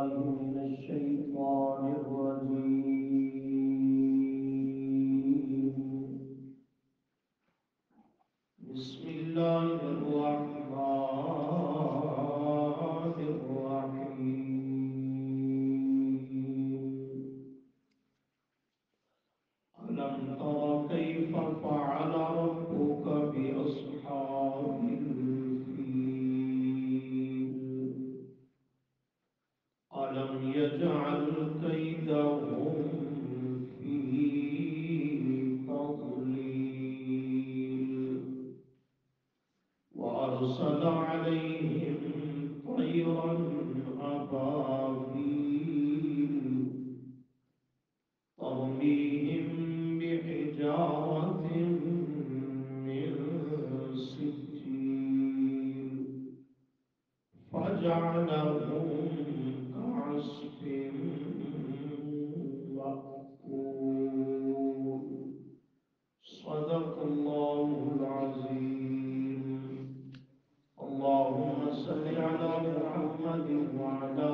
بالله من الشيطان الرجيم. بسم الله الرحمن الرحيم. ألم تر كيف فعل ربك بأصحاب الفيل؟ ألم يجعل كيدهم في تضليل وأرسل عليهم طيرا أبابيل ترميهم بحجارة من سجيل فجعلهم كعصف مأكول. صدق الله العظيم. اللهم صل على محمد وعلى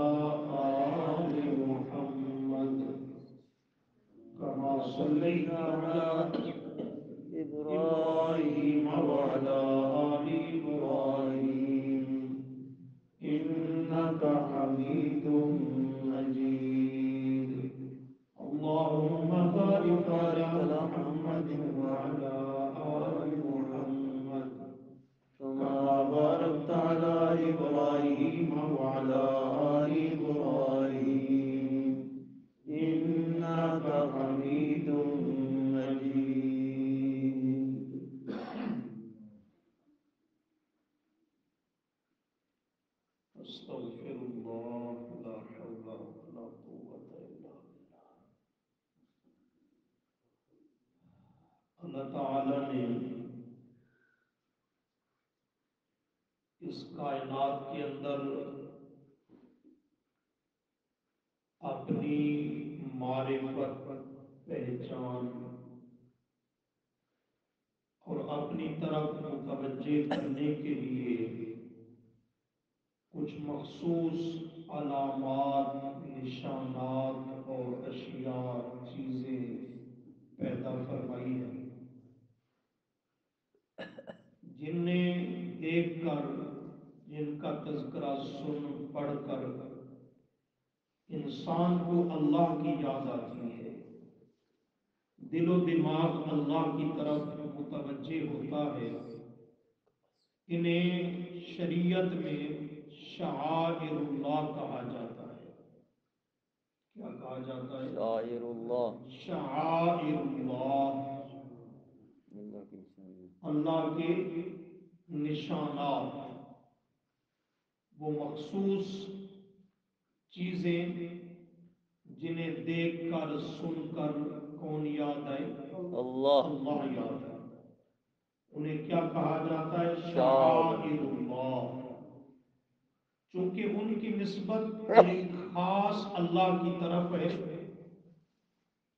آل محمد كما صليت على إبراهيم وعلى آل إبراهيم إنك حميد مجيد. اللهم بارك على محمد وعلى آل محمد كما باركت على إبراهيم وعلى آل إبراهيم إنك حميد مجيد. استغفر الله لا حول ولا قوة إلا بالله. اللہ تعالی نے اس کائنات کے اندر اپنی معرفت، پہچان اور اپنی طرف متوجہ کرنے کے لیے کچھ مخصوص علامات، نشانات اور اشیاء، چیزیں پیدا فرمائی ہیں جنہیں دیکھ کر، جن کا تذکرہ سن پڑھ کر انسان کو اللہ کی یاد آتی ہے، دل و دماغ اللہ کی طرف متوجہ ہوتا ہے. انہیں شریعت میں شعائر اللہ کہا جاتا ہے. کیا کہا جاتا ہے؟ شعائر اللہ. شعائر اللہ، اللہ کے نشانات، وہ مخصوص چیزیں جنہیں دیکھ کر، سن کر کون یاد آئے؟ اللہ یاد آئے. انہیں کیا کہا جاتا ہے؟ شعائر اللہ. چونکہ ان کی نسبت ایک خاص اللہ کی طرف ہے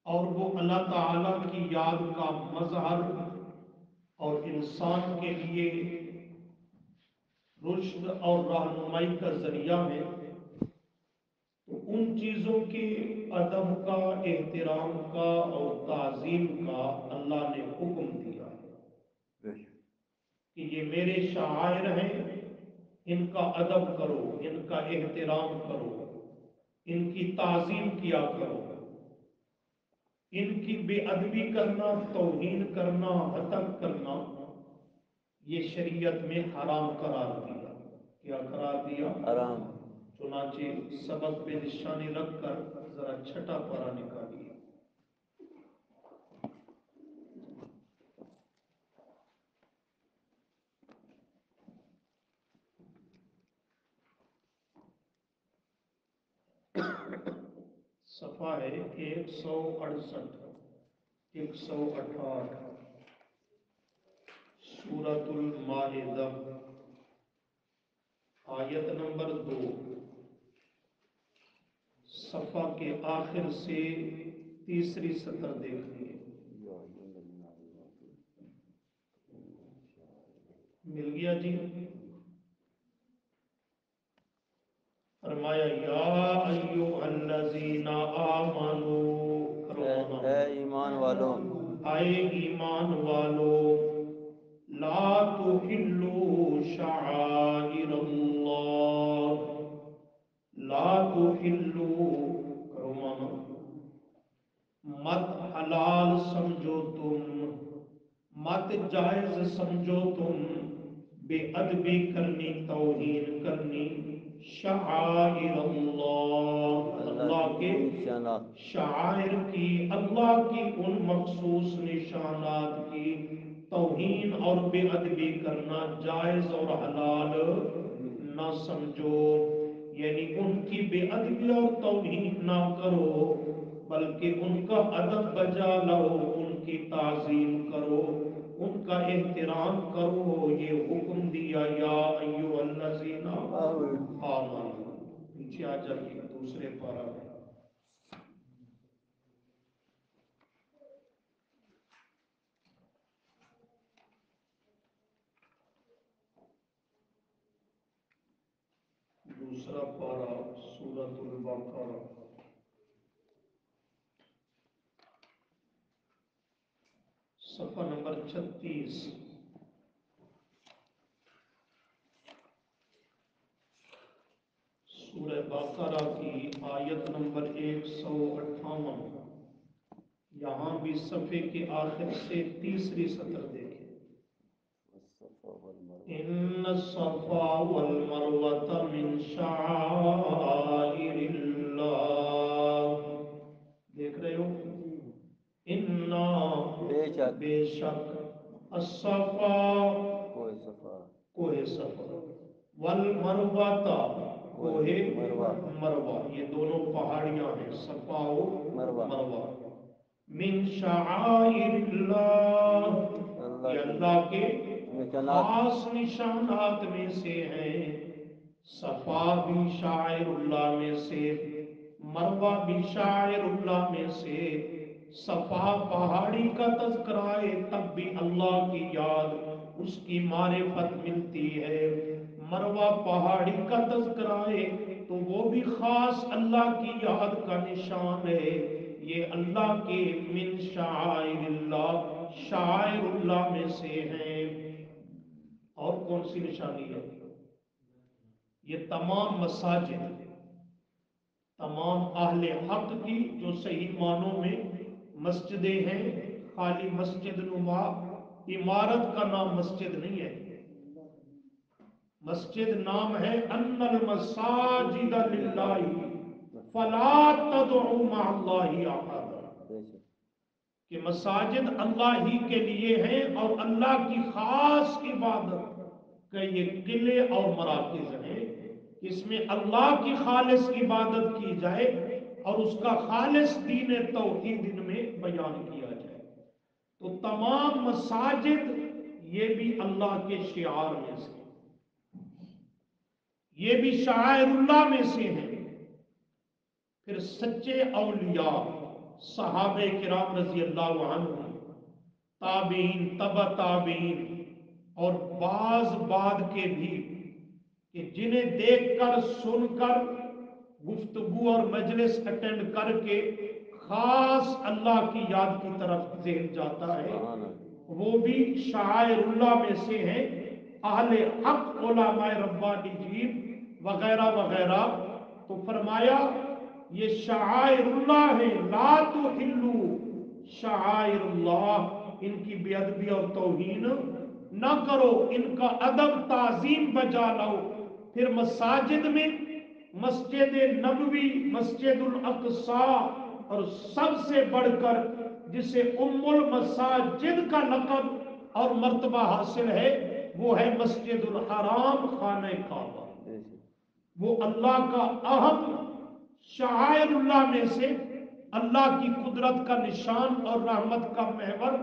اور وہ اللہ تعالی کی یاد کا مظہر اور انسان کے لیے رشد اور رہنمائی کا ذریعہ ہے. تو ان چیزوں کے ادب کا، احترام کا اور تعظیم کا اللہ نے حکم دیا ہے کہ یہ میرے شعائر ہیں، ان کا ادب کرو، ان کا احترام کرو، ان کی تعظیم کیا کرو. ان کی بے ادبی کرنا، توہین کرنا، ہتک کرنا، یہ شریعت میں حرام قرار دیا. کیا قرار دیا؟ حرام. چنانچہ سبق پہ نشانی رکھ کر ذرا چھٹا پارا نکالیے. صفحہ ہے 168، 168، سورۃ المائدہ، آیت نمبر 2. صفحہ کے آخر سے تیسری سطر دیکھیے. مل گیا جی؟ فرمایا یا ایھا آمنو، اے ایمان والو، اے ایمان والو، لا تحلوا شعائر اللہ، لا تحلوا، کرو مانا، مت حلال سمجھو تم، مت جائز سمجھو تم، بے ادبی کرنی، توہین کرنی، شعائر اللہ، اللہ کے نشانات، شعائر کی، اللہ کی ان مخصوص نشانات کی توہین اور بے ادبی کرنا جائز اور حلال نہ سمجھو، یعنی ان کی بے ادبی اور توہین نہ کرو، بلکہ ان کا ادب بجا لو، ان کی تعظیم کرو، ان کا احترام کرو، یہ حکم دیا یا ایھا الذین آمنوا۔ پیچھے آ جائیے دوسرے پارہ میں، دوسرا پارہ سورۃ البقرہ، صفحہ نمبر 36، سورہ بقرہ کی آیت نمبر 158، یہاں بھی صفحے کے آخر سے تیسری سطر دیکھیں، ان الصفا والمروة من شعائر اللہ، دیکھ رہے ہو، انا، بے شک، الصفا، کوہ صفا، والمروہ، کوہ مروہ، یہ دونوں پہاڑیاں ہیں، صفا و مروہ، من شعائر اللہ، یہ اللہ کے خاص نشانات میں سے ہیں، صفا بھی شاعر اللہ میں سے، مروہ بھی شاعر اللہ میں سے، صفا پہاڑی کا تذکرہ ہے تب بھی اللہ کی یاد، اس کی معرفت ملتی ہے، مروہ پہاڑی کا تذکرہ ہے تو وہ بھی خاص اللہ کی یاد کا نشان ہے، یہ اللہ کے من شعائر اللہ، شاعر اللہ میں سے ہیں۔ اور کون سی نشانی ہے؟ یہ تمام مساجد، تمام اہل حق کی جو صحیح معنوں میں مسجدیں ہیں، خالی مسجد نما عمارت کا نام مسجد نہیں ہے، مسجد نام ہے ان المساجد للہ فلا تدعوا مع اللہ احدا، کہ مساجد اللہ ہی کے لیے ہیں اور اللہ کی خاص عبادت کا یہ قلعے اور مراکز ہیں، اس میں اللہ کی خالص عبادت کی جائے اور اس کا خالص دین توحید ان میں بیان کیا جائے، تو تمام مساجد یہ بھی اللہ کے شعار میں سے، یہ بھی شعائر اللہ میں سے ہیں۔ پھر سچے اولیاء، صحابہ کرام رضی اللہ عنہ، تابعین، تبع تابعین، اور بعض بعد کے بھی، کہ جنہیں دیکھ کر، سن کر، گفتگو اور مجلس اٹینڈ کر کے خاص اللہ کی یاد کی طرف ذہن جاتا ہے، وہ بھی شعائر اللہ میں سے ہیں، اہل حق علماء ربانیین وغیرہ وغیرہ، تو فرمایا یہ شعائر اللہ ہیں، لا تحلوا شعائر اللہ، ان کی بے ادبی اور توہین نہ کرو، ان کا ادب تعظیم بجا لاؤ۔ پھر مساجد میں مسجد نبوی، مسجد الاقصی، اور سب سے بڑھ کر جسے ام المساجد کا لقب اور مرتبہ حاصل ہے، وہ ہے مسجد الحرام، خانہ کعبہ، وہ اللہ کا اہم شعائر اللہ میں سے، اللہ کی قدرت کا نشان اور رحمت کا محور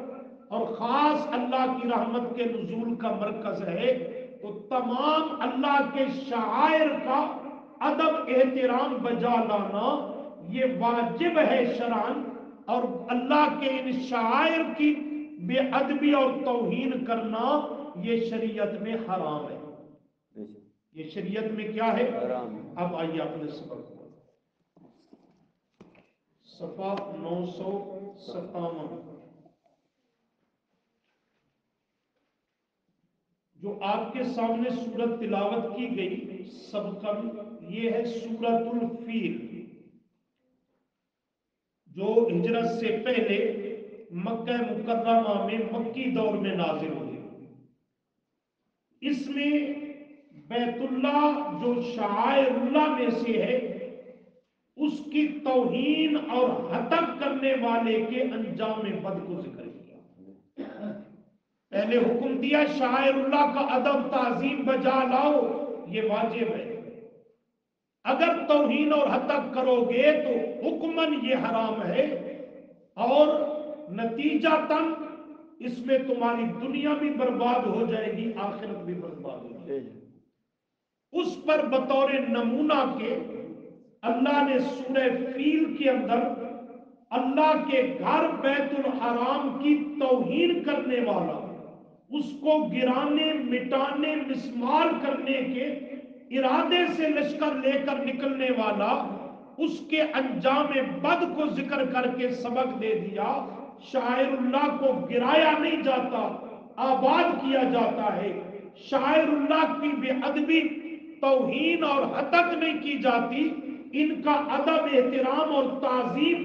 اور خاص اللہ کی رحمت کے نزول کا مرکز ہے، تو تمام اللہ کے شعائر کا ادب احترام بجا لانا یہ واجب ہے شرعاً، اور اللہ کے ان شعائر کی بے ادبی اور توہین کرنا یہ شریعت میں حرام ہے، یہ شریعت میں کیا ہے؟ اب آئیے اپنے سبق کو، صفحہ 957، جو آپ کے سامنے سورت تلاوت کی گئی سبقاً، یہ ہے سورت الفیل، جو ہجرت سے پہلے مکہ مکرمہ میں مکی دور میں نازل ہوئی۔ اس میں بیت اللہ جو شعائر اللہ میں سے ہے، اس کی توہین اور ہتک کرنے والے کے انجام بد کو ذکر کیا۔ پہلے حکم دیا شاعر اللہ کا ادب تعظیم بجا لاؤ، یہ واجب ہے، اگر توہین اور ہتک کرو گے تو حکماً یہ حرام ہے، اور نتیجتاً اس میں تمہاری دنیا بھی برباد ہو جائے گی، آخرت بھی برباد ہو جائے گی۔ اس پر بطور نمونہ کے اللہ نے سورہ فیل کے اندر اللہ کے گھر بیت الحرام کی توہین کرنے والا، اس کو گرانے مٹانے مسمار کرنے کے ارادے سے لشکر لے کر نکلنے والا، اس کے انجام بد کو ذکر کر کے سبق دے دیا۔ شاعر اللہ کو گرایا نہیں جاتا، آباد کیا جاتا ہے۔ شاعر اللہ کی بے ادبی، توہین اور ہتک نہیں کی جاتی، ان کا ادب احترام اور تعظیم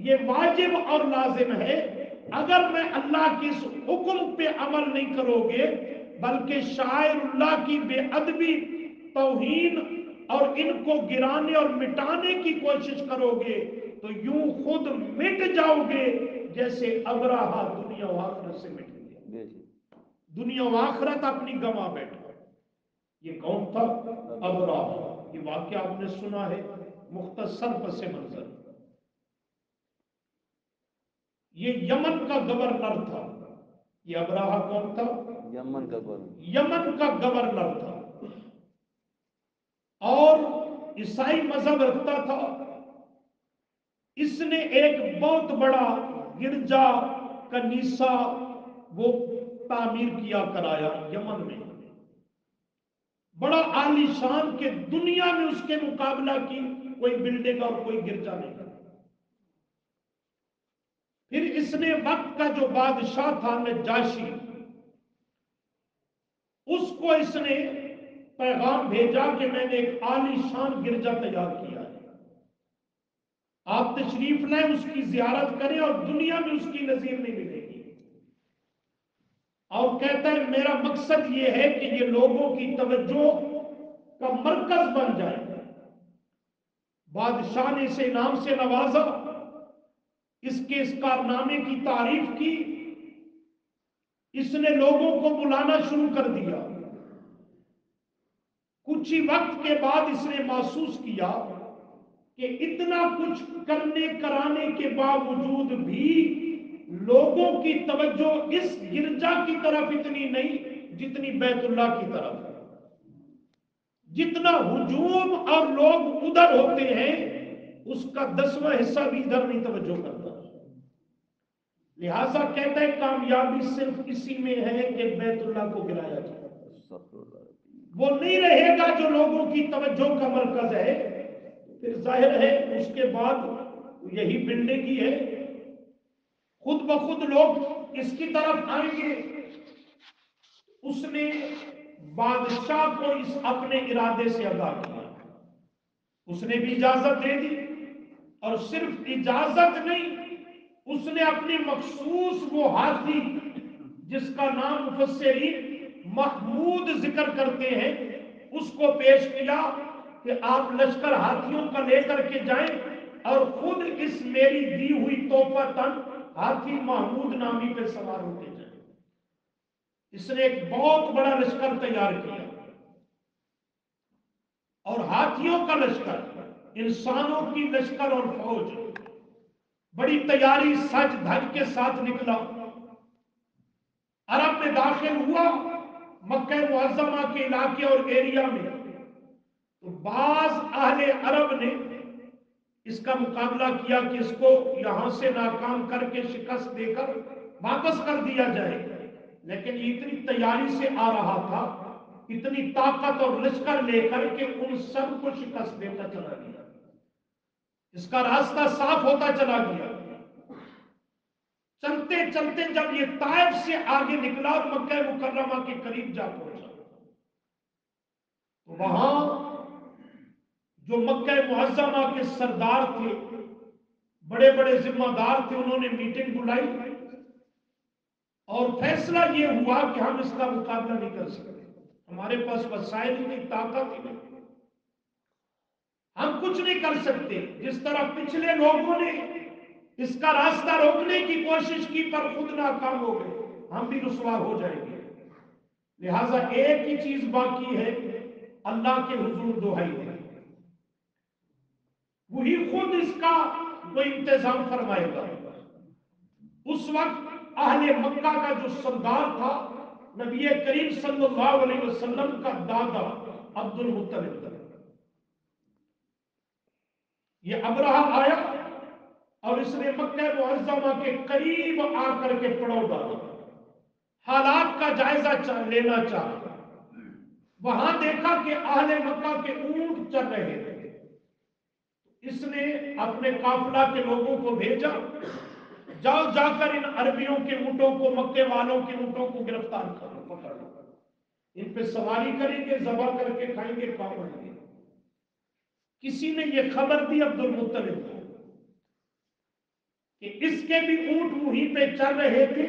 یہ واجب اور لازم ہے۔ اگر میں اللہ کے اس حکم پہ عمل نہیں کرو گے، بلکہ شاعر اللہ کی بے ادبی، توہین اور ان کو گرانے اور مٹانے کی کوشش کرو گے تو یوں خود مٹ جاؤ گے جیسے ابراہا دنیا و آخرت سے مٹ گیا۔ دنیا و آخرت اپنی گنوا بیٹھا۔ یہ کون تھا؟ ابراہا۔ یہ واقعہ آپ نے سنا ہے، مختصر پس منظر۔ یہ یمن کا گورنر تھا۔ یہ ابراہا کون تھا؟ یمن کا گورنر۔ یمن کا گورنر تھا، اور عیسائی مذہب رکھتا تھا۔ اس نے ایک بہت بڑا گرجا کنیسہ وہ تعمیر کیا کرایا یمن میں، بڑا عالی شان کے، دنیا میں اس کے مقابلہ کی کوئی بلڈنگ اور کوئی گرجا نہیں۔ پھر اس نے وقت کا جو بادشاہ تھا نجاشی، اس کو اس نے پیغام بھیجا کہ میں نے ایک عالی شان گرجا تیار کیا ہے، آپ تشریف لائیں، اس کی زیارت کریں، اور دنیا میں اس کی نظیر نہیں ملے گی۔ اور کہتا ہے میرا مقصد یہ ہے کہ یہ لوگوں کی توجہ کا مرکز بن جائے۔ بادشاہ نے اسے انعام سے نوازا، اس کے اس کارنامے کی تعریف کی، اس نے لوگوں کو بلانا شروع کر دیا۔ کچھ ہی وقت کے بعد اس نے محسوس کیا کہ اتنا کچھ کرنے کرانے کے باوجود بھی لوگوں کی توجہ اس گرجا کی طرف اتنی نہیں جتنی بیت اللہ کی طرف ہے۔ جتنا ہجوم اور لوگ ادھر ہوتے ہیں، اس کا 10واں حصہ بھی ادھر نہیں توجہ کرتا۔ لہذا کہتا ہے کامیابی صرف اسی میں ہے کہ بیت اللہ کو گرایا جائے۔ وہ نہیں رہے گا جو لوگوں کی توجہ کا مرکز ہے، پھر ظاہر ہے اس کے بعد یہی بلڈنگ ہی ہے، خود بخود لوگ اس کی طرف آئیں گے۔ اس نے بادشاہ کو اس اپنے ارادے سے آگاہ کیا، اس نے بھی اجازت دے دی، اور صرف اجازت نہیں، اس نے اپنی مخصوص وہ ہاتھی جس کا نام مفسرین محمود ذکر کرتے ہیں، اس کو پیش کیا کہ آپ لشکر ہاتھیوں کا لے کر کے جائیں اور خود اس میری دی ہوئی تحفہ تن ہاتھی محمود نامی پہ سوار ہو کے جائیں۔ اس نے ایک بہت بڑا لشکر تیار کیا، اور ہاتھیوں کا لشکر، انسانوں کی لشکر اور فوج بڑی تیاری سج دھج کے ساتھ نکلا، عرب میں داخل ہوا، مکہ معظمہ کے علاقے اور ایریا میں۔ تو بعض اہل عرب نے اس کا مقابلہ کیا کہ اس کو یہاں سے ناکام کر کے شکست دے کر واپس کر دیا جائے، لیکن یہ اتنی تیاری سے آ رہا تھا اتنی طاقت اور لشکر لے کر کے ان سب کو شکست دیتا چلا گیا، اس کا راستہ صاف ہوتا چلا گیا۔ چلتے چلتے جب یہ طائف سے آگے نکلا اور مکہ مکرمہ کے قریب جا پہنچا، تو وہاں جو مکہ معظمہ کے سردار تھے، بڑے بڑے ذمہ دار تھے، انہوں نے میٹنگ بلائی اور فیصلہ یہ ہوا کہ ہم اس کا مقابلہ نہیں کر سکتے، ہمارے پاس وسائل ہی نہیں، طاقت ہی نہیں، ہم کچھ نہیں کر سکتے۔ جس طرح پچھلے لوگوں نے اس کا راستہ روکنے کی کوشش کی پر خود ناکام ہو گئے، ہم بھی رسوا ہو جائیں گے۔ لہذا ایک ہی چیز باقی ہے، اللہ کے حضور دہائی ہے، وہی خود اس کا کوئی انتظام فرمائے گا۔ اس وقت اہل مکہ کا جو سردار تھا، نبی کریم صلی اللہ علیہ وسلم کا دادا عبد المطلب، یہ ابرہہ آیا اور اس نے مکہ معظمہ کے قریب آ کر کے پڑاؤ ڈالا، حالات کا جائزہ لینا چاہا۔ وہاں دیکھا کہ اہل مکہ کے اونٹ چل رہے تھے، اس نے اپنے قافلہ کے لوگوں کو بھیجا، جاؤ جا کر ان عربیوں کے اونٹوں کو، مکے والوں کے اونٹوں کو گرفتار کرو، پکڑ لو، ان پہ سواری کریں گے، ذبح کر کے کھائیں گے، پاپڑیں گے۔ کسی نے یہ خبر دی عبد المطلب کو کہ اس کے بھی اونٹ وہیں پہ چل رہے تھے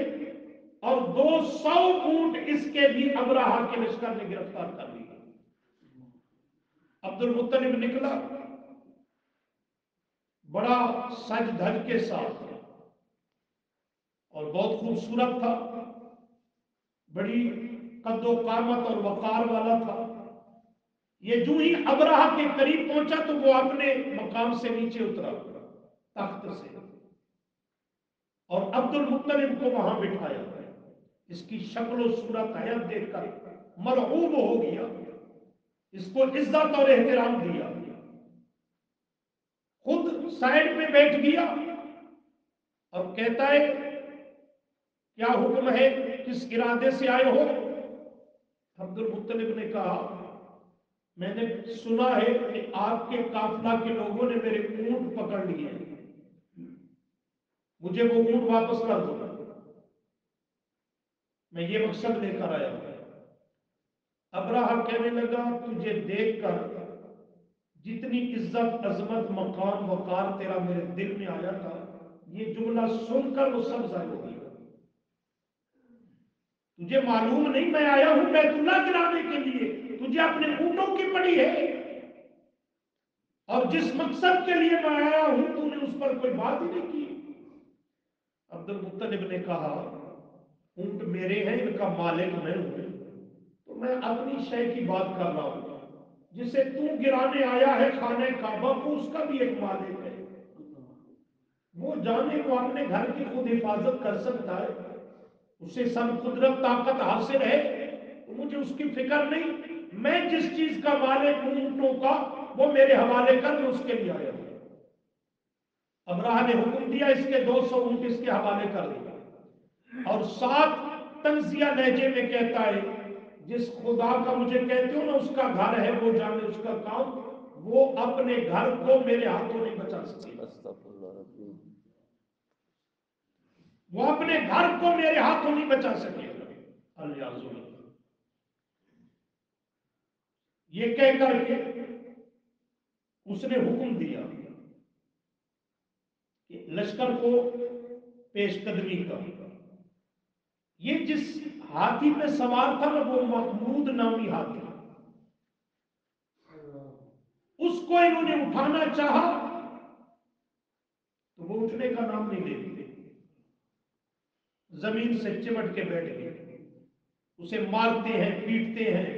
اور 200 اونٹ اس کے بھی ابرہہ کے لشکر نے گرفتار کر لیے۔ عبد المطلب نکلا بڑا سج دھج کے ساتھ اور بہت خوبصورت تھا، بڑی قد و قامت اور وقار والا تھا۔ یہ جو ہی ابرہہ کے قریب پہنچا تو وہ اپنے مقام سے نیچے اترا، تخت سے، اور عبد المطلب کو وہاں بٹھایا۔ اس کی شکل و صورت حیات دیکھ کر مرعوب ہو گیا، اس کو عزت اور احترام دیا، خود سائڈ پہ بیٹھ گیا اور کہتا ہے کیا حکم ہے، کس ارادے سے آئے ہو؟ عبد المطلب نے کہا میں نے سنا ہے کہ آپ کے قافلہ کے لوگوں نے میرے اونٹ پکڑ لیے، مجھے وہ اونٹ واپس کر دو، میں یہ مقصد لے کر آیا ہوں۔ ابرہہ کہنے لگا تجھے دیکھ کر جتنی عزت، عظمت، مقام، وقار تیرا میرے دل میں آیا تھا، یہ جملہ سن کر وہ سب ظاہر ہو گیا۔ تجھے معلوم نہیں میں آیا ہوں بیت اللہ گرانے کے لیے، تجھے اپنے اونٹوں کی پڑی ہے، اور جس مقصد کے لیے میں آیا ہوں تو نے اس پر کوئی بات ہی نہیں کی۔ عبد المطلب نے کہا اونٹ میرے ہیں، ان کا مالک میں ہوں، تو میں اپنی شے کی بات کر رہا ہوں، جسے تو گرانے آیا ہے خانہ کعبہ کو، اس کا بھی ایک مالک ہے، وہ جانے کو اپنے گھر کی خود حفاظت کر سکتا ہے، اسے سب قدرت طاقت حاصل ہے، تو مجھے اس کی فکر نہیں، میں جس چیز کا مالک ہوں اونٹوں کا وہ میرے حوالے کر، میں اس کے لیے آیا ہوں۔ ابرہہ نے حکم دیا اس کے 200 اونٹ اس کے حوالے کر دیا، اور ساتھ تنزیہ لہجے میں کہتا ہے جس خدا کا مجھے کہتے ہو نا اس کا گھر ہے وہ جانے اس کا کام، وہ اپنے گھر کو میرے ہاتھوں نہیں بچا سکے، وہ اپنے گھر کو میرے ہاتھوں نہیں بچا سکے۔ یہ کہہ کر کے اس نے حکم دیا کہ لشکر کو پیش قدمی کا۔ یہ جس ہاتھی پہ سوار تھا نا وہ محمود نامی ہاتھی، اس کو انہوں نے اٹھانا چاہا تو وہ اٹھنے کا نام نہیں لیتے، زمین سے چمٹ کے بیٹھ گئے، اسے مارتے ہیں، پیٹتے ہیں،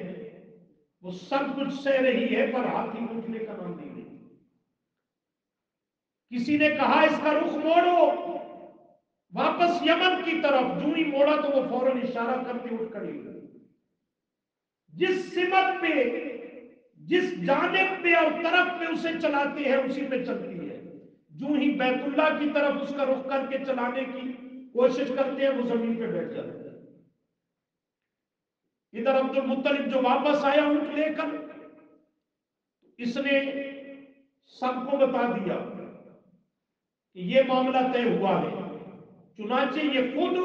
وہ سب کچھ سہ رہی ہے پر ہاتھی اٹھنے کا نام نہیں لیتے۔ کسی نے کہا اس کا رخ موڑو واپس یمن کی طرف، جو ہی موڑا تو وہ فوراً اشارہ کر کے اٹھ کھڑی ہوئی، جس سمت پہ، جس جانب پہ اور طرف پہ اسے چلاتے ہیں اسی پہ چلتی ہے، جو ہی بیت اللہ کی طرف اس کا رخ کر کے چلانے کی کوشش کرتے ہیں وہ زمین پہ بیٹھ جاتے ہیں۔ इधर अब्दुल मुत्तलिब जो वापस आया ऊंट लेकर, इसने सबको बता दिया कि ये मामला तय हुआ है। चुनाचे ये खुद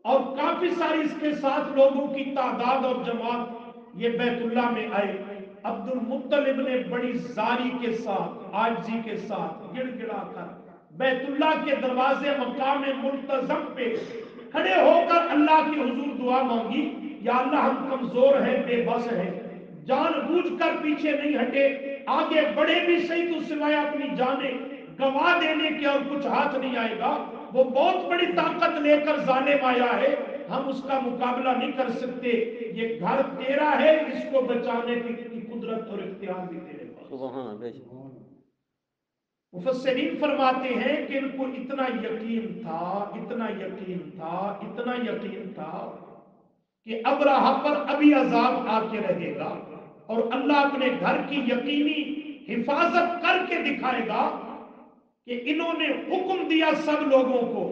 और काफी सारी इसके साथ लोगों की तादाद और जमात ये बैतुल्लाह में आए। अब्दुल मुत्तलिब ने बड़ी जारी के साथ, आजिज़ी के साथ गिड़गिड़ा कर बैतुल्लाह के दरवाजे मकाम मुल्तज़म पे खड़े होकर अल्लाह की हुजूर दुआ मांगी, या अल्लाह हम कमजोर हैं, बेबस हैं, जानबूझकर पीछे नहीं हटे, आगे बढ़े भी सही तो सिवाय अपनी जाने गवा देने के और कुछ हाथ नहीं आएगा। वो बहुत बड़ी ताकत लेकर जालिम आया है, हम उसका मुकाबला नहीं कर सकते। ये घर तेरा है, इसको बचाने की कुदरत और इख्तियार भी तेरे पास। सुभान अल्लाह। मुफस्सिरीन फरमाते हैं कि इनको इतना यकीन था, इतना यकीन था, इतना यकीन था कि अबराहा पर अभी अजाब आके रहेगा और अल्लाह अपने घर की यकीनी हिफाजत करके दिखाएगा कि इन्होंने हुक्म दिया सब लोगों को,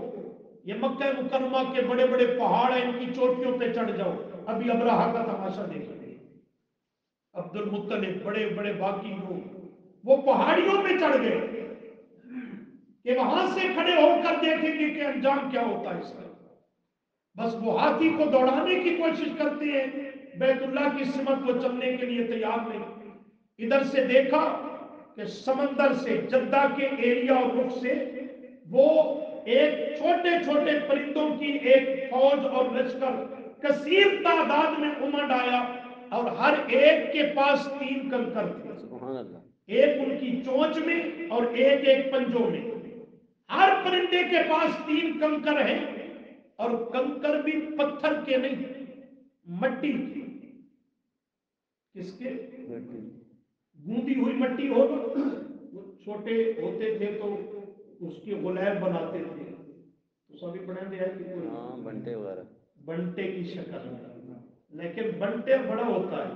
ये मक्का मुकर्रमा के बड़े बड़े पहाड़ हैं, इनकी चोटियों पे चढ़ जाओ, अभी अबराहा का तमाशा देखेंगे। अब्दुल मुत्तलिब बड़े बड़े बाकी लोग वो पहाड़ियों पे चढ़ गए कि वहां से खड़े होकर देखेंगे कि अंजाम क्या होता है इसका। बस वो हाथी को दौड़ाने की कोशिश करते हैं, बैतुल्लाह की सिमत वो चलने के लिए तैयार नहीं। इधर से देखा कि समंदर से, जद्दा के एरिया और रुख से वो एक छोटे छोटे परिंदों की एक फौज और लश्कर कसीर तादाद में उमड़ आया और हर एक के पास 3 कंकर थे, सुभान अल्लाह। एक उनकी चोंच में और एक एक पंजों में। हर परिंदे के पास 3 कंकर हैं और कंकर भी पत्थर के नहीं, मट्टी के। किसके? गूंदी हुई मट्टी हो, छोटे होते थे तो उसके गुलैब बनाते थे, तो सभी पढ़े थे कि कोई बंटे वगैरह, बंटे की शक्ल में, लेकिन बंटे बड़ा होता है,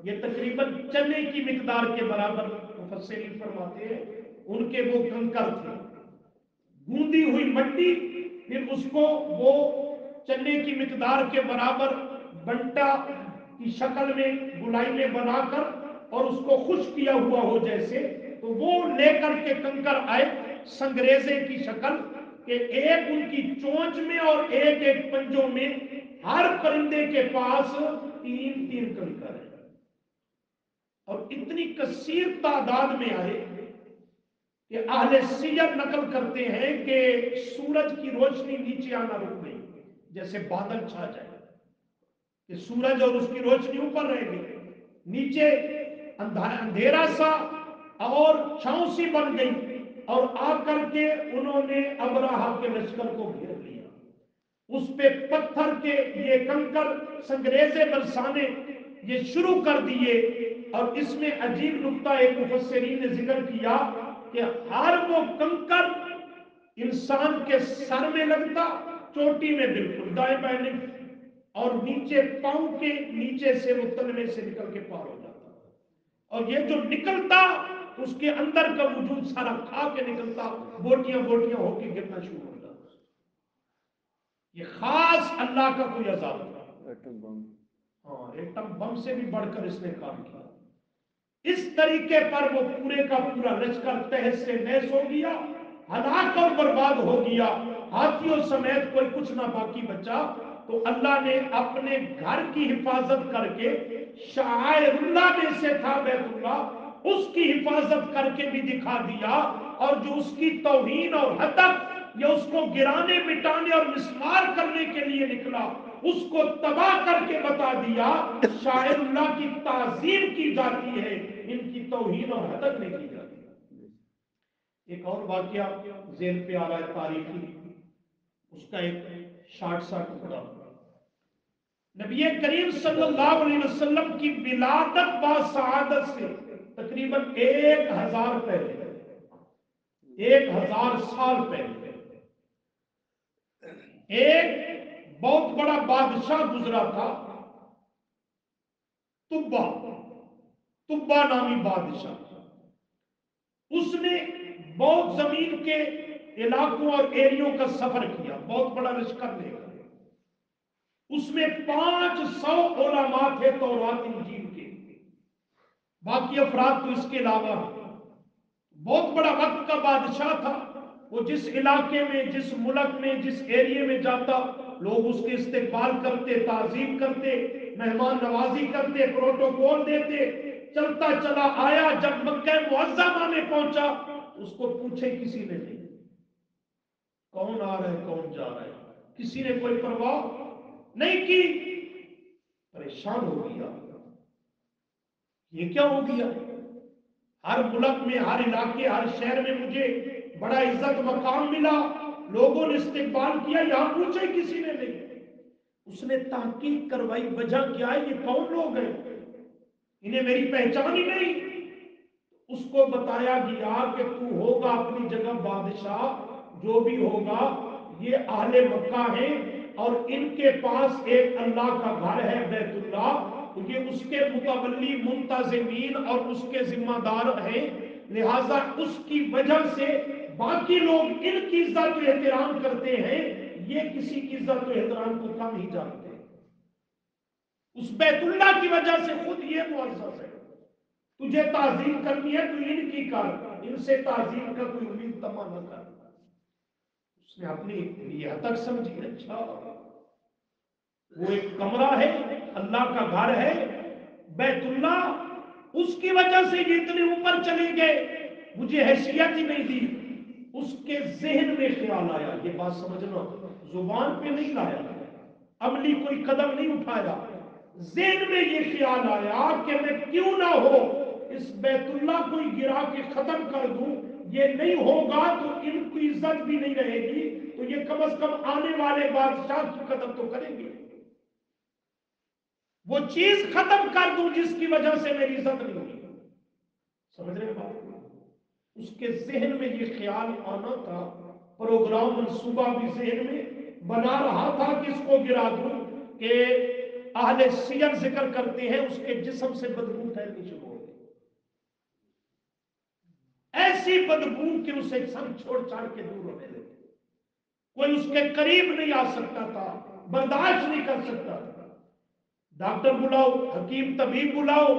ये तकरीबन चने की मिकदार के बराबर मुफस्सिरीन फरमाते हैं उनके वो कंकर थे। गूंदी हुई मट्टी, फिर उसको वो चने की मिकदार के बराबर बंटा की शक्ल में गुलाई में बनाकर और उसको खुश किया हुआ हो जैसे, तो वो लेकर के कंकर आए संग्रेजे की शक्ल के, एक उनकी चोंच में और एक एक पंजों में। हर परिंदे के पास 3 कंकर है और इतनी कसीर तादाद में आए कि अहले सीयर नकल करते हैं कि सूरज की रोशनी नीचे आना रुक गई, जैसे बादल छा जाए कि सूरज और उसकी रोशनी ऊपर रह गई, नीचे अंधेरा सा और छांव सी बन गई और आकर के उन्होंने अबराहा के लश्कर को घेर लिया। उस पे पत्थर के ये कंकर संग्रेजे बरसाने ये शुरू कर दिए। और इसमें अजीब नुक्ता एक मुफस्सिरीन ने जिक्र किया कि हर वो कंकर इंसान के सर में लगता, चोटी में बिल्कुल दाएं बाएं नहीं, और नीचे पांव के नीचे से वो तलवे से निकल के पार हो जाता, और ये जो निकलता उसके अंदर का वजूद सारा खा के निकलता, बोटियां बोटियां होके गिरना शुरू हो जाता। ये खास अल्लाह का कोई अजाब था, एटम बम। हाँ, एटम बम से भी बढ़कर इसने काम किया। इस तरीके पर वो पूरे का पूरा लश्कर तहस से नहस हो गया, हलाक और बर्बाद हो गया, हाथियों समेत कोई कुछ ना बाकी बचा। तो अल्लाह ने अपने घर की हिफाजत करके, शायरुल्लाह में से था बैतुल्लाह, उसकी हिफाजत करके भी दिखा दिया, और जो उसकी तौहीन और हदफ या उसको गिराने मिटाने और मिस्मार करने के लिए निकला उसको तबाह करके बता दिया शायरुल्लाह की ताजीम की जाती है, इनकी तौहीन और हदफ नहीं की जाती। एक और वाकया ज़ेहन पे आ रहा है तारीखी, उसका एक शार्ट सा टुकड़ा। नबी करीम सल्लल्लाहु अलैहि वसल्लम की विलादत व सआदत से तकरीबन 1000 पहले, 1000 साल पहले एक बहुत बड़ा बादशाह गुजरा था, तुब्बा, तुब्बा नामी बादशाह। उसने बहुत जमीन के इलाकों और एरियो का सफर किया, बहुत बड़ा लश्कर लेकर। उसमें 500 उलमा थे तौरात इंजील के, बाकी अफराद तो इसके अलावा हैं। बहुत बड़ा वक्त का बादशाह था वो। जिस इलाके में, जिस मुल्क में, जिस एरिया में जाता, लोग उसके इस्तेकबाल करते, ताजीम करते, मेहमान नवाजी करते, प्रोटोकॉल देते। चलता चला आया, जब मक्का मुअज्जमा में पहुंचा, उसको पूछे किसी ने नहीं, कौन आ रहा है कौन जा रहा है, किसी ने कोई परवाह नहीं की। परेशान हो गया, ये क्या हो गया? हर मुल्क में, हर इलाके, हर शहर में मुझे बड़ा इज्जत मकाम मिला, लोगों ने इस्तेकबाल किया, यहां पूछे किसी ने नहीं। उसने तहकीक करवाई, वजह क्या है, ये कौन लोग हैं, इन्हें मेरी पहचान ही नहीं। उसको बताया गया कि तू होगा अपनी जगह बादशाह, जो भी होगा ये अहले मक्का है और इनके पास एक अल्लाह का घर है बैतुल्लाह, तो ये उसके मुतवल्ली मुंतजिमीन और उसके जिम्मेदार हैं, लिहाजा उसकी वजह से बाकी लोग इनकी इज्जत व एहतराम करते हैं, ये किसी की इज्जत व एहतराम को कम ही जानते हैं। उस बैतुल्लाह की वजह से खुद ये मुअज़्ज़ज़ है। तुझे ताजीम करनी है तो इनकी कर, इनसे ताजीम का कोई उम्मीद तमा न कर। उसने अपनी लिहाज तक समझी, अच्छा वो एक कमरा है, अल्लाह का घर है बैतुल्लाह, उसकी वजह से ये इतने ऊपर चले गए, मुझे हैसियत ही नहीं दी। उसके जहन में ख्याल आया, ये बात समझना, जुबान पे नहीं लाया, अमली कोई कदम नहीं उठाया, जहन में ये ख्याल आया कि मैं क्यों ना हो इस बैतुल्लाह को गिरा के खत्म कर दूं। ये नहीं होगा तो इनकी इज्जत भी नहीं रहेगी, तो ये कम से कम आने वाले बादशाह की कदम तो करेंगे। वो चीज खत्म कर दूं जिसकी वजह से मेरी इज्जत नहीं होगी। समझ रहे बात? उसके जहन में ये ख्याल आना था, प्रोग्राम मंसूबा भी जहन में बना रहा था कि इसको गिरा दूं, कि अहले सियर जिक्र करते हैं उसके जिस्म से बदबू फैलनी शुरू हो गई, ऐसी बदबू कि उसे सब छोड़ छाड़ के दूर होने लगे, कोई उसके करीब नहीं आ सकता था, बर्दाश्त नहीं कर सकता था। डॉक्टर बुलाओ, हकीम तबीब बुलाओ,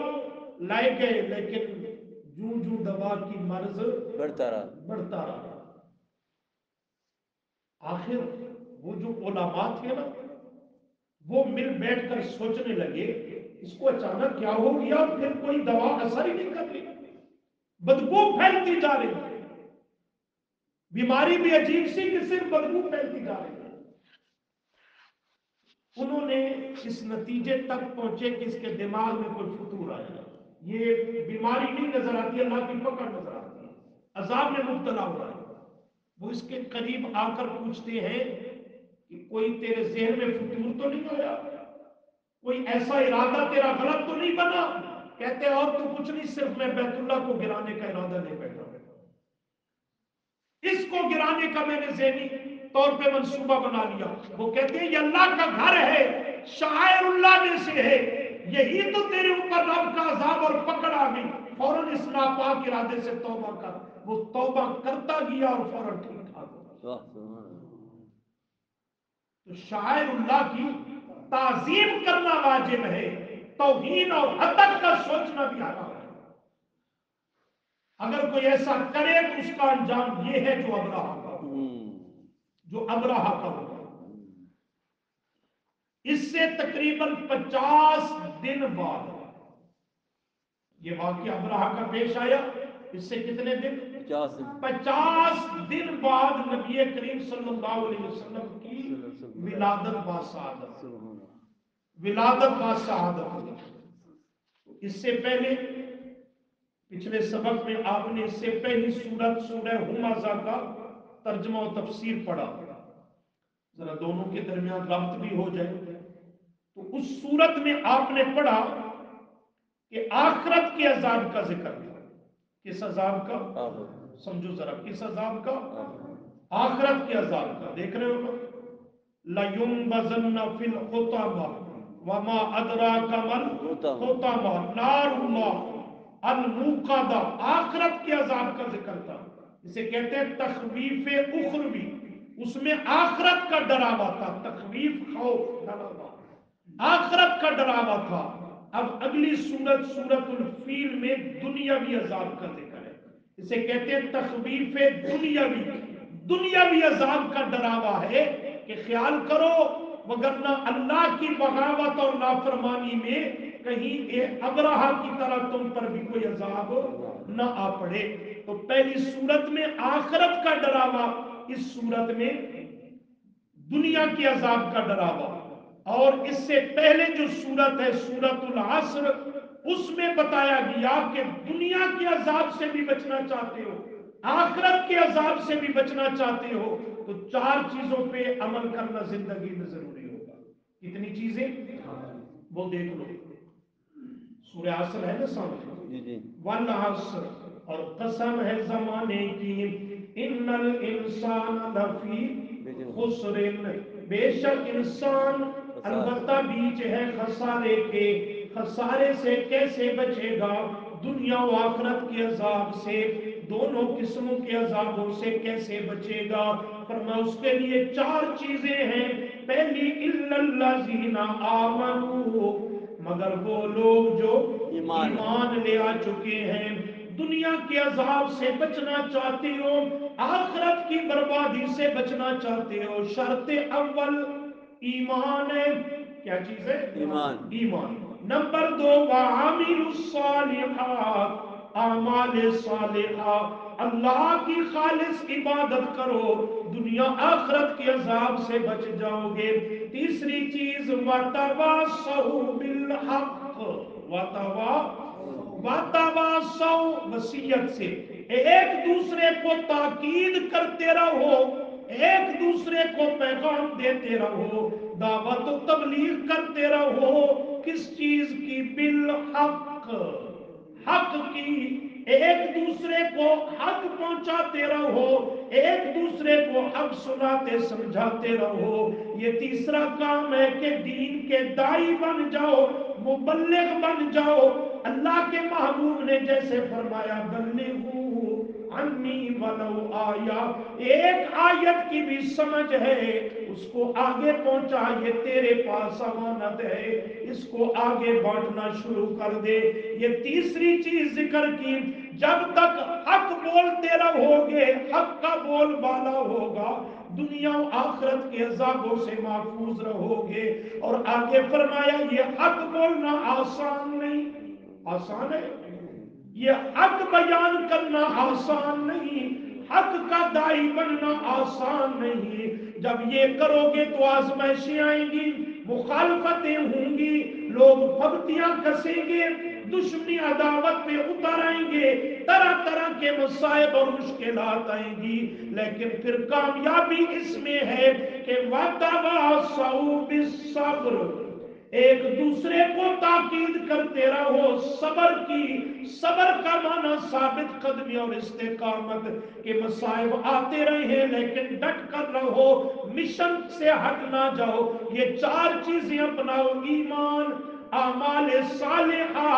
लाए गए, लेकिन जूं जूं दवा की मर्ज बढ़ता रहा। आखिर वो जो उलमा थे ना, वो मिल बैठकर सोचने लगे इसको अचानक क्या हो गया, फिर कोई दवा असर ही नहीं कर रही, बदबू फैलती जा रही है, बीमारी भी अजीब सी कि सिर्फ बदबू फैलती जा रही है। उन्होंने इस नतीजे तक पहुंचे कि इसके दिमाग में कोई फतूर आया, ये बीमारी नहीं नजर आती, अल्लाह की पकड़ नजर आती है, अजाब में मुब्तला हुआ है। वो इसके करीब आकर पूछते हैं कि कोई तेरे जहन में फतूर तो नहीं आया, कोई ऐसा इरादा तेरा गलत तो नहीं बना? कहते और तो कुछ नहीं, सिर्फ मैं बैतुल्लाह को गिराने का इरादा ले बैठा, इसको गिराने का मैंने ज़हनी तौर पे मंसूबा बना लिया। वो कहते हैं ये अल्लाह का घर है, शायरुल्लाह में से है, यही तो तेरे ऊपर रब का अजाब और पकड़ आ गई, फौरन इस नापाक इरादे से तौबा कर। वो तौबा करता गया और फौरन ठीक ठाक हो। तो शायरुल्लाह की ताजीम करना वाजिब है, तौहीन और हदक का सोचना भी हराम है। अगर कोई ऐसा करे तो उसका अंजाम ये है जो अब्राहा का, जो अब्राहा का हुआ। इससे तकरीबन 50 दिन बाद ये वाकया अब्राहा का पेश आया। इससे कितने दिन? 50 दिन बाद नबी करीम सल्लल्लाहु अलैहि वसल्लम की विलादत बासआदत, विलादत बासआदत हुई। इससे पहले पिछले सबक में आपने इससे पहली सूरत सूरह हुमाज़ा का तर्जुमा और तफसीर पढ़ा, जरा दोनों के दरमियान रब्त भी हो जाए। तो उस सूरत में आपने पढ़ा कि आखिरत के अजाब का जिक्र था। किस अजाब का? समझो जरा, किस अजाब का? आखिरत के अजाब का। देख रहे हो ना, लयुम्बज़न्ना फिल खुतामा वमा अदराका मल खुतामा नारुल्लाह अल मुक़दा, आखिरत के अजाब का जिक्र था। इसे कहते हैं तखवीफ उखरवी, उसमें आखिरत का डरावा था, तखवीफ खौफ डरावा। آخرت کا ڈراوا تھا۔ اب اگلی سورت سورت الفیل میں دنیاوی عذاب کا ذکر ہے، اسے کہتے ہیں تخویف دنیاوی، دنیاوی عذاب کا ڈراوا ہے کہ خیال کرو وگرنہ اللہ کی بغاوت اور نافرمانی میں کہیں ابرہا کی طرح تم پر بھی کوئی عذاب نہ آ پڑے۔ تو پہلی سورت میں آخرت کا ڈراوا، اس سورت میں دنیا کے عذاب کا ڈراوا، اور اس سے پہلے جو سورت ہے سورت العصر، اس میں بتایا گیا کہ دنیا کے عذاب سے بھی بچنا چاہتے ہو، آخرت کے عذاب سے بھی بچنا چاہتے ہو، تو چار چیزوں پہ عمل کرنا زندگی میں ضروری ہوگا۔ کتنی چیزیں؟ وہ دیکھ لو، سورہ عصر ہے نا سامنے، والعصر، اور قسم ہے زمانے کی، ان الانسان لفی خسر، بے شک انسان البتہ بیچ ہے خسارے کے۔ خسارے سے کیسے بچے گا؟ دنیا و آخرت کے عذاب سے، دونوں قسموں کے عذابوں سے کیسے بچے گا؟ فرمایا اس کے لیے چار چیزیں ہیں۔ پہلی الا الذین آمنوا، مگر وہ لوگ جو ایمان لے آ چکے ہیں۔ دنیا کے عذاب سے بچنا چاہتے ہو، آخرت کی بربادی سے بچنا چاہتے ہو، شرط اول ایمان ہے۔ کیا چیز ہے؟ ایمان۔ ایمان۔ نمبر دو وعاملوا الصالحات، اعمال صالحہ، اللہ کی خالص عبادت کرو، دنیا آخرت کے عذاب سے بچ جاؤ گے۔ تیسری چیز وتواصوا بالحق، وتواصوا وصیت سے ایک دوسرے کو تاکید کرتے رہو، ایک دوسرے کو پیغام دیتے رہو، دعوت و تبلیغ کرتے رہو، کس چیز کی؟ بالحق، حق کی، ایک دوسرے کو حق پہنچاتے رہو، ایک دوسرے کو حق سناتے سمجھاتے رہو۔ یہ تیسرا کام ہے کہ دین کے داعی بن جاؤ، مبلغ بن جاؤ۔ اللہ کے محبوب نے جیسے فرمایا بلغوا عنی ولو آیا، ایک آیت کی بھی سمجھ ہے اس کو آگے پہنچا، یہ تیرے پاس امانت ہے، اس کو آگے بانٹنا شروع کر دے۔ یہ تیسری چیز ذکر کی، جب تک حق بولتے رہو گے، حق کا بول بالا ہوگا، دنیا و آخرت کے عذابوں سے محفوظ رہو گے۔ اور آگے فرمایا یہ حق بولنا آسان نہیں، آسان ہے یہ حق بیان کرنا آسان نہیں، حق کا داعی بننا آسان نہیں۔ جب یہ کرو گے تو آزمائشیں آئیں گی، مخالفتیں ہوں گی، لوگ پھبتیاں کسیں گے، دشمنی عداوت پہ اتر آئیں گے، طرح طرح کے مصائب اور مشکلات آئیں گی، لیکن پھر کامیابی اس میں ہے کہ وَتَوَاصَوْا بِالصَّبْرِ، ایک دوسرے کو تاکید کرتے رہو صبر کی۔ صبر کا معنی ثابت قدمی اور استقامت، کہ مصائب آتے رہے لیکن ڈٹ کر رہو، مشن سے ہٹ نہ جاؤ۔ یہ چار چیزیں اپناؤ، ایمان، اعمال صالحہ،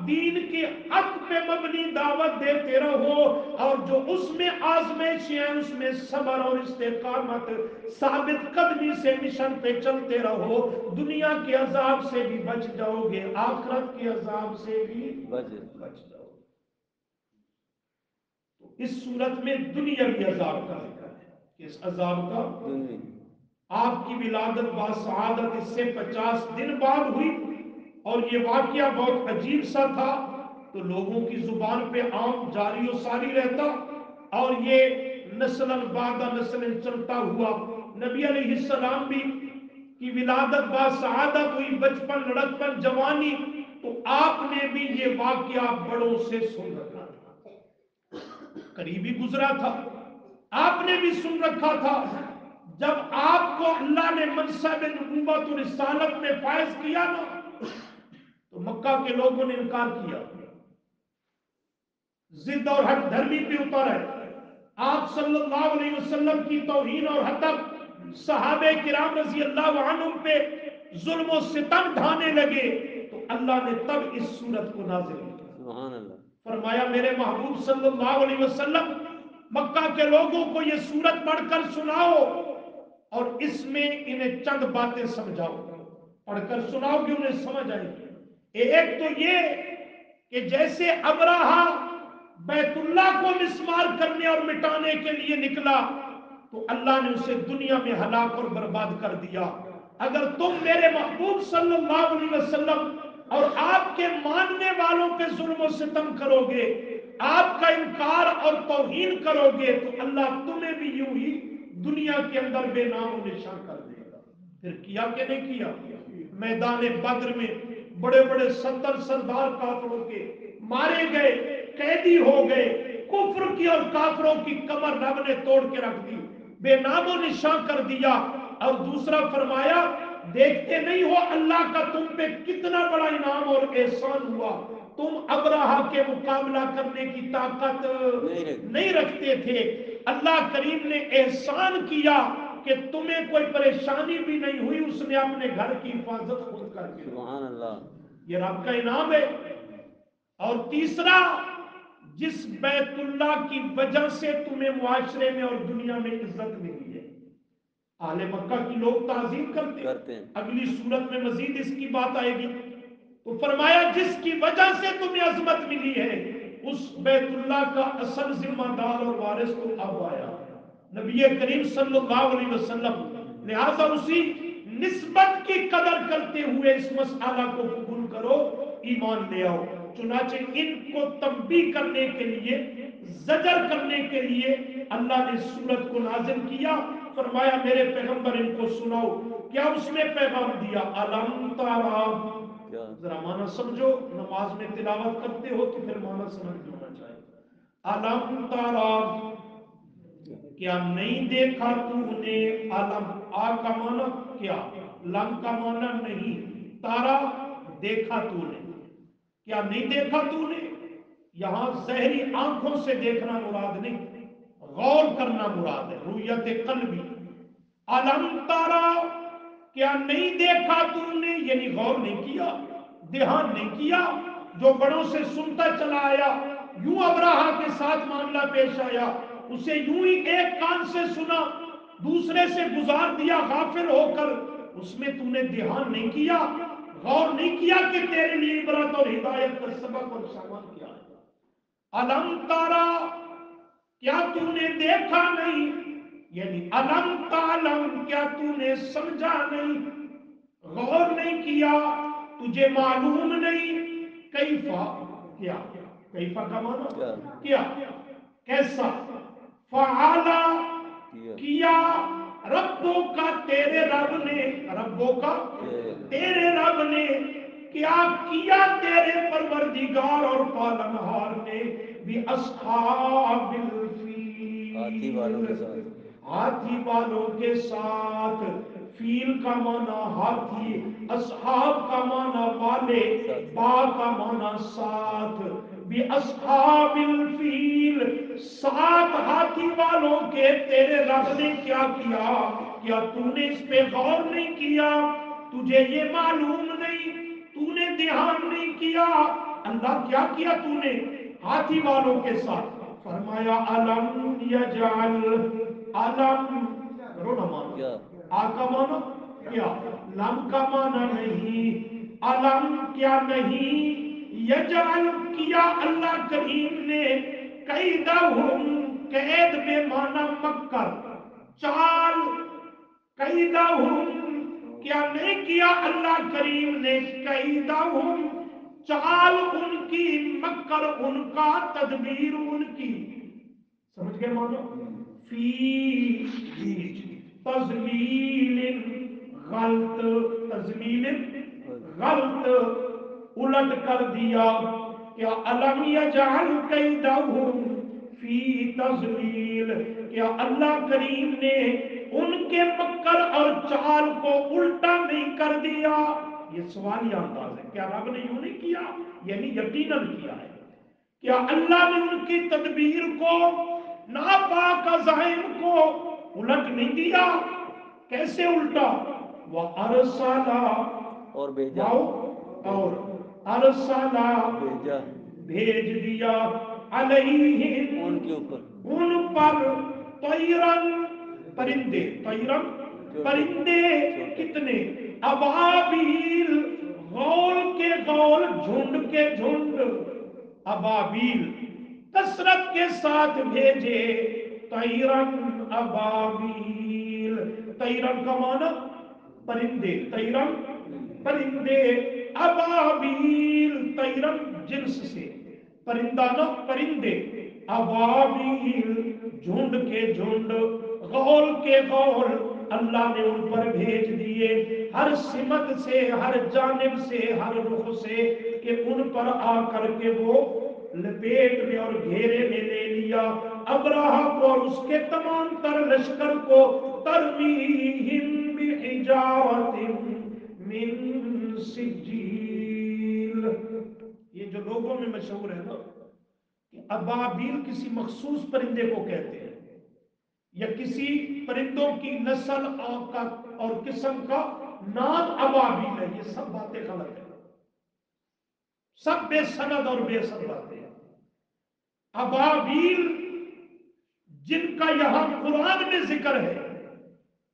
دین کے حق پہ مبنی دعوت دیتے رہو، اور جو اس میں آزمائشیں ہیں اس میں صبر اور استقامت، ثابت قدمی سے مشن پہ چلتے رہو، دنیا کے عذاب سے بھی بچ جاؤ گے، آخرت کے عذاب سے بھی بچ جاؤ گے۔ اس صورت میں دنیاوی عذاب کا ذکر ہے، اس عذاب کا آپ کی ولادت باسعادت اس سے 50 دن بعد ہوئی، اور یہ واقعہ بہت عجیب سا تھا، تو لوگوں کی زبان پہ عام جاری و ساری رہتا، اور یہ نسلاً بعد نسل چلتا ہوا۔ نبی علیہ السلام بھی کی ولادت باسعادت ہوئی، بچپن، لڑکپن، جوانی، تو آپ نے بھی یہ واقعہ بڑوں سے سن رکھا تھا، قریبی گزرا تھا، آپ نے بھی سن رکھا تھا۔ جب آپ کو اللہ نے منصب نبوت و رسالت میں فائز کیا نا، تو مکہ کے لوگوں نے انکار کیا، ضد اور ہٹ دھرمی پہ اتر ہے، آپ صلی اللہ علیہ وسلم کی توہین اور حتب، صحابہ کرام رضی اللہ عنہم پہ ظلم و ستم ڈھانے لگے، تو اللہ نے تب اس صورت کو نازل کیا۔ سبحان اللہ۔ فرمایا میرے محبوب صلی اللہ علیہ وسلم مکہ کے لوگوں کو یہ صورت پڑھ کر سناؤ، اور اس میں انہیں چند باتیں سمجھاؤ۔ पढ़ कर सुनाओगे उन्हें समझ आएगी। एक तो ये कि जैसे अबराहा बैतुल्लाह को मिस्मार करने और मिटाने के लिए निकला तो अल्लाह ने उसे दुनिया में हलाक और बर्बाद कर दिया। अगर तुम मेरे महबूब सल्लल्लाहु अलैहि वसल्लम और आपके मानने वालों पे जुल्म और सितम करोगे, आपका इनकार और तौहीन करोगे, तो अल्लाह तुम्हें भी यूं ही दुनिया के अंदर बेनाम निशान कर देगा। फिर किया कि नहीं किया? मैदान बद्र में बड़े बड़े 70 सरदार काफिरों के मारे गए, कैदी हो गए, कुफ्र की और काफिरों की कमर रब ने तोड़ के रख दी, बेनामो निशान कर दिया। और दूसरा फरमाया, देखते नहीं हो अल्लाह का तुम पे कितना बड़ा इनाम और एहसान हुआ, तुम अबराहा के मुकाबला करने की ताकत नहीं रखते थे। अल्लाह करीम ने एहसान किया कि तुम्हें कोई परेशानी भी नहीं हुई, उसने अपने घर की हिफाजत खुद करके। सुभान अल्लाह, ये रब का इनाम है। और तीसरा, जिस बैतुल्लाह की वजह से तुम्हें मुआशरे में और दुनिया में इज्जत मिली है, आले मक्का की लोग ताजीम करते हैं। अगली सूरत में मजीद इसकी बात आएगी। तो फरमाया जिसकी वजह से तुम्हें अजमत मिली है, उस बैतुल्लाह का असल जिम्मेदार और वारिस तो अब आया नबी करीम सल्लल्लाहु अलैहि वसल्लम। लिहाजा उसी निस्बत की कदर करते हुए इस मसला को कबूल करो, ईमान ले आओ। चुनाचे इनको तंबीह करने के लिए, जजर करने के लिए अल्लाह ने सूरत को नाजिल किया। फरमाया मेरे पैगंबर इनको सुनाओ। क्या उसमें पैगाम दिया? अलम तारा, जरा माना समझो, नमाज में तिलावत करते हो तो फिर माना समझ होना चाहिए। अलम तारा, क्या नहीं देखा तूने? अलम, आ का माना क्या, लम का माना नहीं, तारा देखा तूने, क्या नहीं देखा तूने? यहां जहरी आंखों से देखना मुराद नहीं, गौर करना मुराद है, रुयत कल्बी। अलम तारा, क्या नहीं देखा तूने, यानी गौर नहीं किया, ध्यान नहीं किया, जो बड़ों से सुनता चला आया, यूं अबराहा के साथ मामला पेश आया, उसे यूं ही एक कान से सुना, दूसरे से गुजार दिया गाफिल होकर, उसमें तूने ध्यान नहीं किया, गौर नहीं किया कि तेरे लिए इबरत और हिदायत का सबक और सामान क्या है। अलम तारा, क्या तूने देखा नहीं, यानी अलम तालम, क्या तूने समझा नहीं, गौर नहीं किया, तुझे मालूम नहीं, कैफा, क्या, कैफा का माना क्या, कैसा, फ़अला, किया, रब्बों का, तेरे रब ने, रब्बों का तेरे रब ने, क्या किया तेरे परवरदिगार और पालनहार ने, भी अस्हाबिल फील, हाथी वालों के साथ, हाथी वालों के साथ। फील का माना हाथी, अस्हाब का माना वाले, बा का माना साथ, भी अस्हाबिल फील, साथ हाथी वालों के तेरे रब ने क्या किया? क्या तूने इस पे गौर नहीं किया? तुझे ये मालूम नहीं, तूने ध्यान नहीं किया? अल्लाह क्या किया तूने हाथी वालों के साथ? फरमाया अलम यजअल, अलम करो ना मानो, आ का मानो क्या, लम का माना नहीं, अलम क्या नहीं, यजअल किया अल्लाह करीम ने, कैदहुम, कैद में माना मक्कर, चाल, कैदहुम, क्या नहीं किया अल्लाह करीम ने, कैदहुम, चाल उनकी, मक्कर उनका, तदबीर उनकी, समझ गए मानो, फी तज़लीलिन, गलत, तज़लीलिन गलत, उलट कर दिया। क्या अलम यजअल कैदहुम फी तज़लील, क्या अल्लाह करीम ने उनके मक्कर और चाल को उल्टा नहीं कर दिया? ये सवालिया अंदाज है। क्या रब ने यूं नहीं किया? यानी यकीनन किया है। क्या अल्लाह ने उनकी तदबीर को, नापाक अज़ाइम को उलट नहीं दिया? कैसे उल्टा? वह अरसला, और भेजा, और अरसला, भेजा, भेज दिया, अलैहिम, उनके ऊपर, उन पर, तैरन, परिंदे, तैरन, परिंदे, कितने? अबाबील गौल के गौल, झुंड के झुंड, अबाबील कसरत के साथ भेजे, तैरन अबाबील। तैरन का माना परिंदे, तैरन परिंदे, अबाबील तैरन जिन्स से, परिंदा न परिंदे, अबाबील झुंड के झुंड, गौल के गौल, अल्लाह ने उन पर भेज दिए, हर सिमत से, हर जानिब से, हर रुख से, कि उन पर आकर के वो लपेट में और घेरे में ले लिया अब्राहा को और उसके तमाम तर लश्कर को, तरमीहिम बिहिजारतिन मिन सिज्जील। ये जो लोगों में मशहूर है ना कि अबाबील किसी मखसूस परिंदे को कहते हैं, या किसी परिंदों की नस्ल का और किस्म का नाम अबाबील है, ये सब बातें गलत है, सब बेसनद और बेसर बातें हैं। अबाबील जिनका यहां कुरान में जिक्र है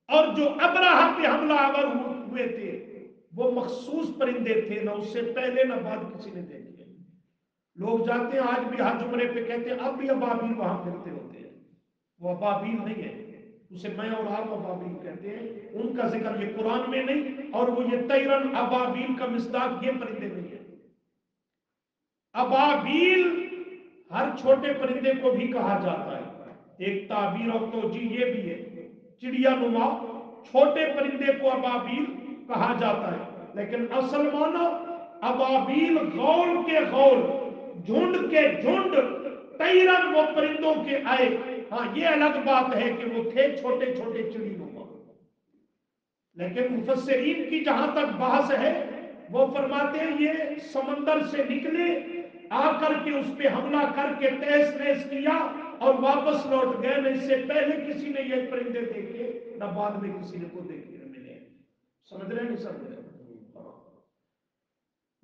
और जो अब्राहा पे हमला आवर हुए थे, वो मखसूस परिंदे थे, ना उससे पहले ना बाद किसी ने देखे। लोग जाते हैं आज भी हज उम्रे पे, कहते हैं अब भी अबाबील वहां फिरते होते हैं, वो अबाबील नहीं है, उसे मैं और आप अबाबील कहते हैं, उनका जिक्र ये कुरान में नहीं, और वो ये तैरन अबाबील का मिस्दाक ये परिंदे नहीं है। अबाबील हर छोटे परिंदे को भी कहा जाता है, एक ताबीर और तोजी ये भी है, चिड़िया नुमा छोटे परिंदे को अबाबील कहा जाता है, लेकिन असल माना अबाबील गौल के गौल, झुंड के झुंड, तैरन वो परिंदों के आए। हाँ ये अलग बात है कि वो थे छोटे छोटे चिड़ी नुमा, लेकिन मुफस्सिरीन की जहां तक बहस है वो फरमाते हैं ये समंदर से निकले, आकर के उस पे हमला करके तहस नहस किया और वापस लौट गए, न इससे पहले किसी ने ये परिंदे देखे, न बाद में किसी ने को देखे मिले। समझ रहे नहीं समझ रहे?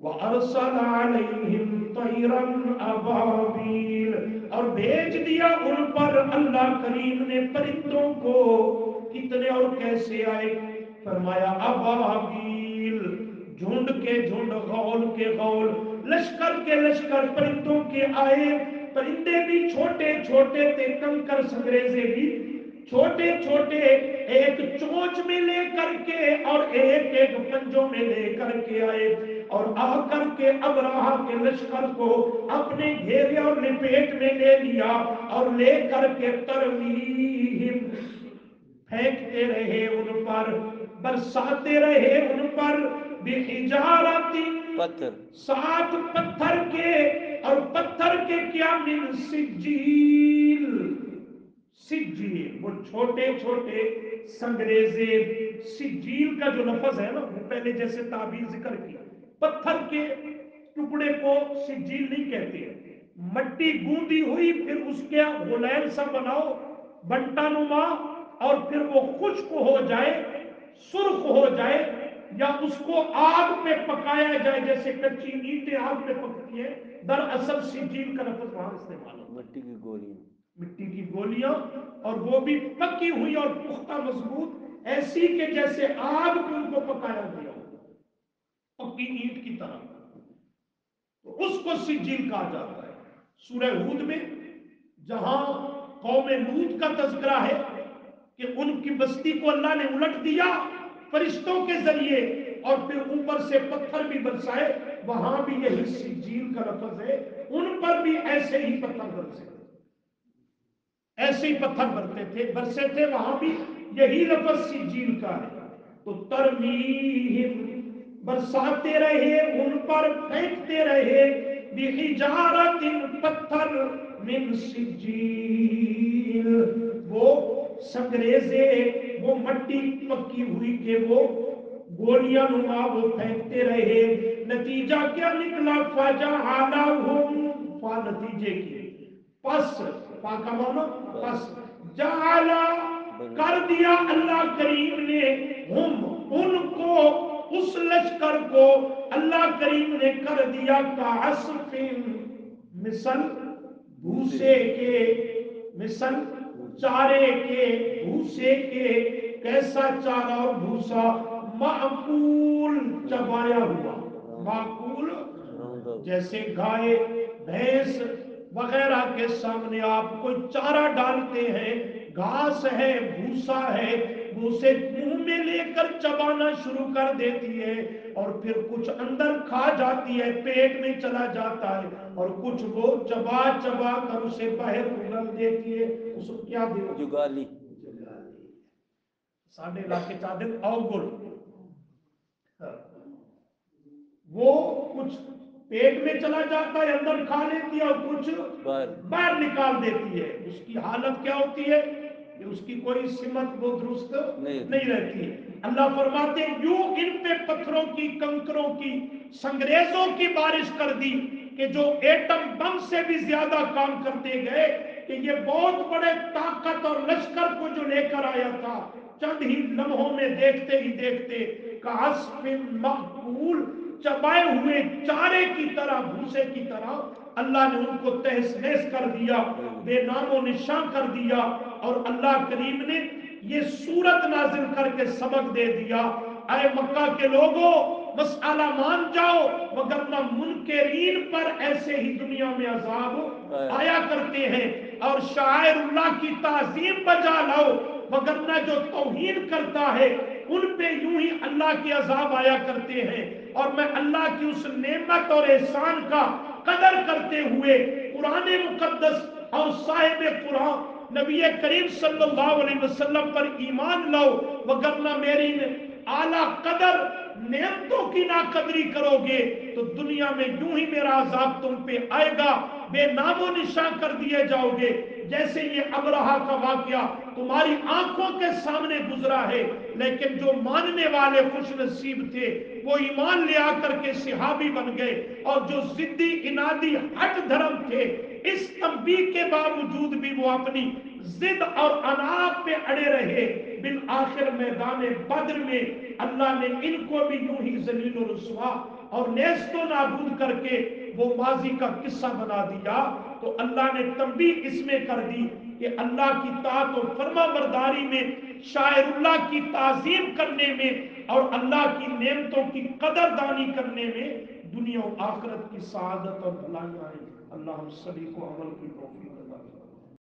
वअरसल अलैहिम तैरन अबाबील, और भेज दिया उन पर अल्लाह करीम ने परिंदों को, कितने और कैसे आए? फरमाया अबाबील झुंड के झुंड, गौल के गौल, लश्कर के लश्कर परिंदों के आए। परिंदे भी छोटे छोटे थे, कंकर संग्रेजे भी छोटे छोटे, एक चोंच में लेकर के और एक एक पंजों में लेकर के आए, और आकर के अब्राहा के लश्कर को अपने घेरे और लपेट में ले लिया, और लेकर के तरमीहिम फेंकते रहे उन पर, बरसाते रहे उन पर, बिहिजारतिन पत्थर, सात पत्थर के, और पत्थर के क्या, मिन सिज्जील, सिज्जील वो छोटे छोटे संग्रेजे। सिज्जील का जो लफ्ज है ना, वो पहले जैसे ताबीर जिक्र की, पत्थर के टुकड़े को सिज्जील नहीं कहते, मट्टी गूंदी हुई फिर उसके गुलैल सा बनाओ बंटा नुमा, और फिर वो खुश्क हो जाए, सुर्ख हो जाए, या उसको आग पे पकाया जाए, जैसे कच्ची ईंटें आग पे पकती है, दरअसल सिज्जील का लफ्ज वहां इस्तेमाल होता है। मिट्टी की गोलियां, मिट्टी की गोलियां, और वो भी पकी हुई और पुख्ता मजबूत, ऐसी के जैसे आग पे उनको पकाया गया हो, पक्की ईंट की तरह, तो उसको सिज्जील कहा जाता है। सूरह हूद में जहां कौम लूत का तज़किरा है कि उनकी बस्ती को अल्लाह ने उलट दिया फरिश्तों के जरिए, और फिर ऊपर से पत्थर भी बरसाए, वहां भी यही सिज्जील का लफ्ज है, उन पर भी ऐसे ही पत्थर बरसे, ऐसे ही पत्थर बरसे थे, वहां भी यही लफ्ज सिज्जील का है। तो तरमीहिम बरसाते रहे उन पर, फेंकते रहे, बिहिजारतिन पत्थर, मिन सिज्जील वो संग्रेजे, वो मट्टी पक्की हुई के वो गोलियां नुमा वो फेंकते रहे। नतीजा क्या निकला? फजअलहुम, फा नतीजे की, पस पा का मानो पस, जाला कर दिया अल्लाह करीम ने, हम उनको, उस लश्कर को अल्लाह करीम ने कर दिया का अस्फिन, मिसल भूसे के, मिसल चारे के, भूसे के, कैसा चारा और भूसा, माकूल चबाया हुआ, माकूल जैसे गाय भैंस वगैरह के सामने आप कोई चारा डालते हैं, घास है भूसा है, वो उसे मुंह में लेकर चबाना शुरू कर देती है और फिर कुछ अंदर खा जाती है, पेट में चला जाता है, और कुछ वो चबा चबा कर उसे बाहर उगल देती है। उसको क्या दे, जुगाली साढ़े इलाके चादर अवगुल, वो कुछ पेट में चला जाता है, अंदर खा लेती है, और कुछ बाहर निकाल देती है। उसकी हालत क्या होती है कि उसकी कोई सिमत वो दुरुस्त नहीं रहती। अल्लाह फरमाते यूं इन पे पत्थरों की, कंकरों की, संग्रेजों की बारिश कर दी कि जो एटम बम से भी ज्यादा काम करते गए, कि ये बहुत बड़े ताकत और लश्कर को जो लेकर आया था, चंद ही लम्हों में देखते ही देखते कास्फिन मअकूल, चबाए हुए चारे की तरह, भूसे की तरह अल्लाह ने उनको तहस नहस कर दिया, बेनामो निशान कर दिया। और अल्लाह करीम ने ये सूरत नाजिल करके सबक दे दिया, आए मक्का के लोगों मसला मान जाओ, वगरना मुनकरीन पर ऐसे ही दुनिया में अजाब आया करते हैं, और शायरुल्लाह की ताजीम बजा लाओ, वगरना जो तौहीन करता है उन पे यूं ही अल्लाह के अजाब आया करते हैं। और मैं अल्लाह की उस नेमत और एहसान का कदर करते हुए कुरान मुकद्दस और साहिब कुरान नबी करीम सल्लल्लाहु अलैहि वसल्लम पर ईमान लाओ, वगरना मेरी आला कदर नेमतों की नाकदरी करोगे तो दुनिया में यूं ही मेरा अजाब तुम पे आएगा, बेनामो निशान कर दिए जाओगे। जैसे ये अबरहा का वाकया तुम्हारी आंखों के सामने गुजरा है, लेकिन जो मानने वाले खुश नसीब थे वो ईमान ले आकर के सिहाबी बन गए, और जो जिद्दी इनादी हट धर्म थे, इस तंबीह के बावजूद भी वो अपनी जिद और अनाप पे अड़े रहे। बिल आखिर मैदान बद्र में अल्लाह ने इनको भी यूं ही जलील और रुसवा और नेस्तो नाबूद करके वो माजी का किस्सा बना दिया। तो अल्लाह ने तंबीह इसमें कर दी कि अल्लाह की ताअत और फर्मा बरदारी में, शायरुल्लाह की ताजीम करने में और अल्लाह की नेमतों की कदरदानी करने में दुनिया और आखिरत की सआदत और भलाइयां हैं। अल्लाह हम सभी को अमल की तौफीक